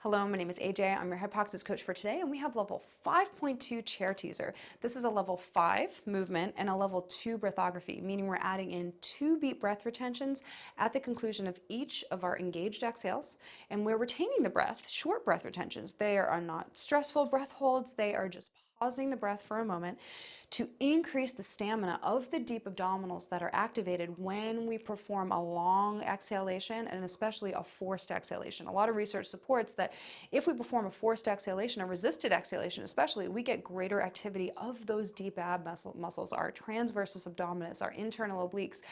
Hello, my name is AJ. I'm your Hypoxix coach for today, and we have level 5.2 chair teaser. This is a level 5 movement and a level 2 breathography, meaning we're adding in 2 beat breath retentions at the conclusion of each of our engaged exhales, and we're retaining the breath, short breath retentions. They are not stressful breath holds, they are just pausing the breath for a moment to increase the stamina of the deep abdominals that are activated when we perform a long exhalation and especially a forced exhalation. A lot of research supports that if we perform a forced exhalation, a resisted exhalation especially, we get greater activity of those deep ab muscles, our transversus abdominis, our internal obliques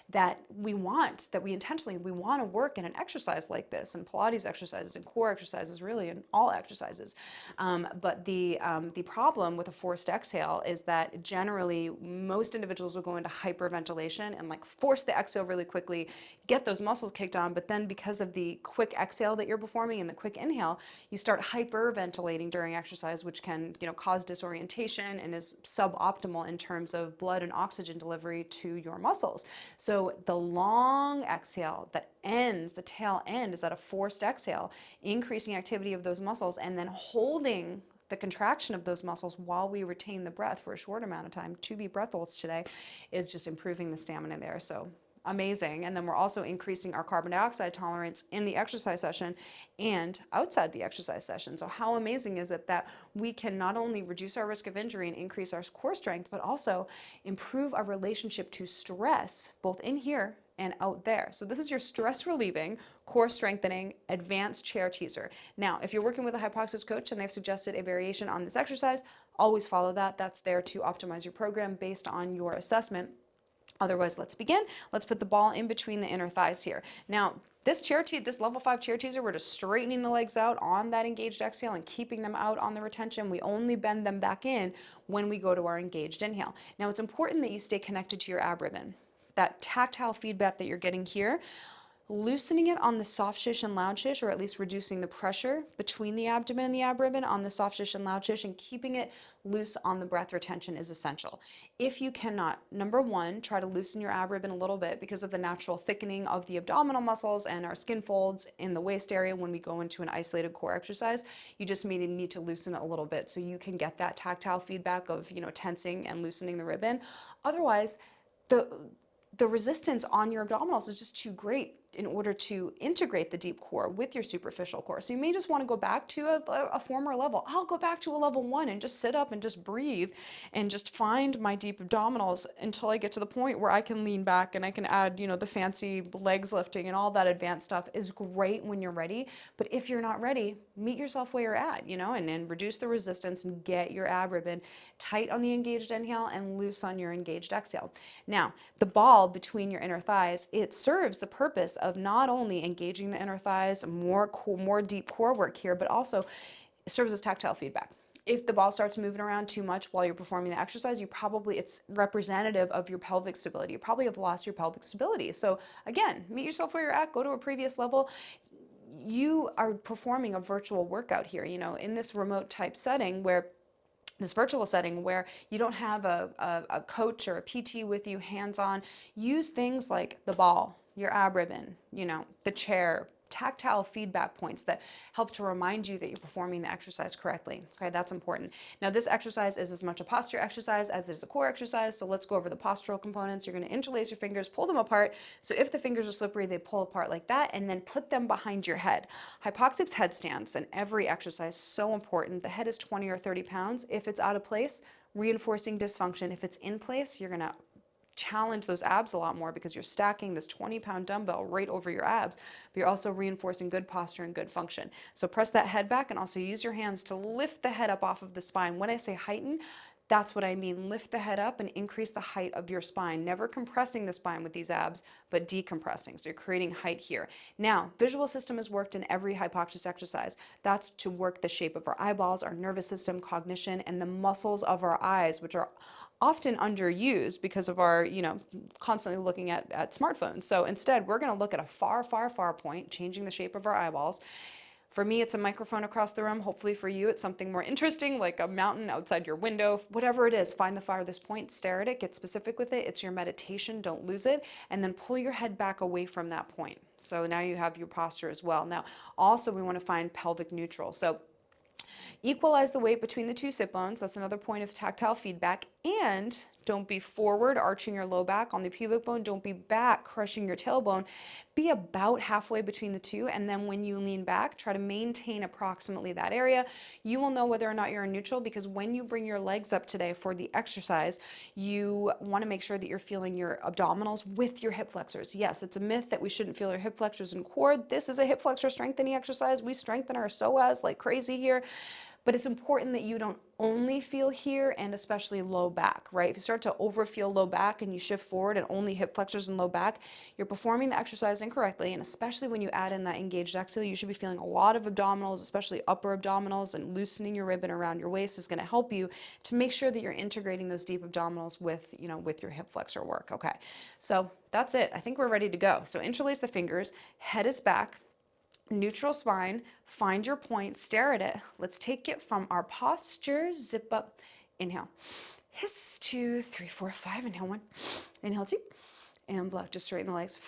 that we want, that we intentionally, we want to work in an exercise like this, and Pilates exercises and core exercises, really, and all exercises. But the problem with a forced exhale is that generally most individuals will go into hyperventilation and like force the exhale really quickly, get those muscles kicked on, but then because of the quick exhale that you're performing and the quick inhale, you start hyperventilating during exercise, which can, cause disorientation and is suboptimal in terms of blood and oxygen delivery to your muscles. So the long exhale that ends, the tail end, is at a forced exhale, increasing activity of those muscles and then holding the contraction of those muscles while we retain the breath for a short amount of time. 2 beat breath holds today is just improving the stamina there. So amazing. And then we're also increasing our carbon dioxide tolerance in the exercise session and outside the exercise session. So how amazing is it that we can not only reduce our risk of injury and increase our core strength, but also improve our relationship to stress, both in here and out there. So this is your stress relieving, core strengthening, advanced chair teaser. Now, if you're working with a Hypoxix coach and they've suggested a variation on this exercise, always follow that. That's there to optimize your program based on your assessment. Otherwise, let's begin. Let's put the ball in between the inner thighs here. Now, this level 5 chair teaser, we're just straightening the legs out on that engaged exhale and keeping them out on the retention. We only bend them back in when we go to our engaged inhale. Now, it's important that you stay connected to your ab ribbon. That tactile feedback that you're getting here, loosening it on the soft shish and loud shish, or at least reducing the pressure between the abdomen and the ab ribbon on the soft shish and loud shish, and keeping it loose on the breath retention is essential. If you cannot, number one, try to loosen your ab ribbon a little bit because of the natural thickening of the abdominal muscles and our skin folds in the waist area when we go into an isolated core exercise. You just need to loosen it a little bit so you can get that tactile feedback of, tensing and loosening the ribbon. Otherwise, the resistance on your abdominals is just too great in order to integrate the deep core with your superficial core. So you may just want to go back to a former level. I'll go back to a level 1 and just sit up and just breathe and just find my deep abdominals until I get to the point where I can lean back and I can add, the fancy legs lifting and all that advanced stuff is great when you're ready. But if you're not ready, meet yourself where you're at, and then reduce the resistance and get your ab ribbon tight on the engaged inhale and loose on your engaged exhale. Now, the ball between your inner thighs, it serves the purpose of not only engaging the inner thighs, more deep core work here, but also it serves as tactile feedback. If the ball starts moving around too much while you're performing the exercise, it's representative of your pelvic stability. You probably have lost your pelvic stability. So again, meet yourself where you're at, go to a previous level. You are performing a virtual workout here, in this remote type setting this virtual setting where you don't have a coach or a PT with you hands-on. Use things like the ball, your ab ribbon, the chair, tactile feedback points that help to remind you that you're performing the exercise correctly. Okay, that's important. Now, this exercise is as much a posture exercise as it is a core exercise, so let's go over the postural components. You're going to interlace your fingers, pull them apart. So if the fingers are slippery, they pull apart like that, and then put them behind your head. Hypoxix headstands in every exercise, so important. The head is 20 or 30 pounds. If it's out of place, reinforcing dysfunction. If it's in place, you're going to challenge those abs a lot more because you're stacking this 20-pound dumbbell right over your abs, but you're also reinforcing good posture and good function. So press that head back and also use your hands to lift the head up off of the spine. When I say heighten, that's what I mean. Lift the head up and increase the height of your spine. Never compressing the spine with these abs, but decompressing. So you're creating height here. Now, visual system is worked in every Hypoxix exercise. That's to work the shape of our eyeballs, our nervous system, cognition, and the muscles of our eyes, which are often underused because of our, constantly looking at smartphones. So instead, we're going to look at a far, far, far point, changing the shape of our eyeballs, For me, it's a microphone across the room. Hopefully for you, it's something more interesting, like a mountain outside your window. Whatever it is, find the farthest point, stare at it, get specific with it. It's your meditation, don't lose it. And then pull your head back away from that point. So now you have your posture as well. Now, also we want to find pelvic neutral. So equalize the weight between the two sit bones. That's another point of tactile feedback. And don't be forward, arching your low back on the pubic bone. Don't be back, crushing your tailbone. Be about halfway between the two. And then when you lean back, try to maintain approximately that area. You will know whether or not you're in neutral, because when you bring your legs up today for the exercise, you want to make sure that you're feeling your abdominals with your hip flexors. Yes, it's a myth that we shouldn't feel our hip flexors and core. This is a hip flexor strengthening exercise. We strengthen our psoas like crazy here. But it's important that you don't only feel here, and especially low back, right? If you start to overfeel low back and you shift forward and only hip flexors and low back, you're performing the exercise incorrectly. And especially when you add in that engaged exhale, you should be feeling a lot of abdominals, especially upper abdominals, and loosening your ribbon around your waist is going to help you to make sure that you're integrating those deep abdominals with, with your hip flexor work. Okay, so that's it. I think we're ready to go. So interlace the fingers, head is back, neutral spine, find your point, stare at it. Let's take it from our posture, zip up, inhale. Hiss, 2, 3, 4, 5, inhale 1, inhale 2, and blow, just straighten the legs.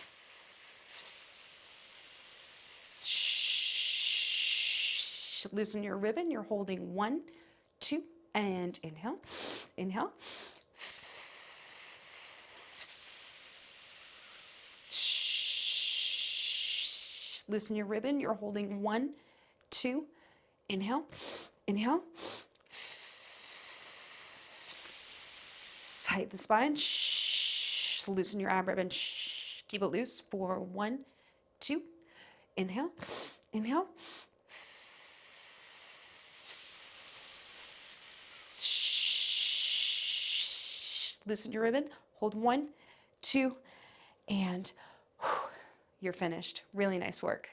Loosen your ribbon, you're holding 1, 2, and inhale, inhale. Loosen your ribbon, you're holding 1, 2, inhale, inhale. Tighten the spine, loosen your ab ribbon, keep it loose for 1, 2, inhale, inhale. Loosen your ribbon, hold 1, 2, and you're finished. Really nice work.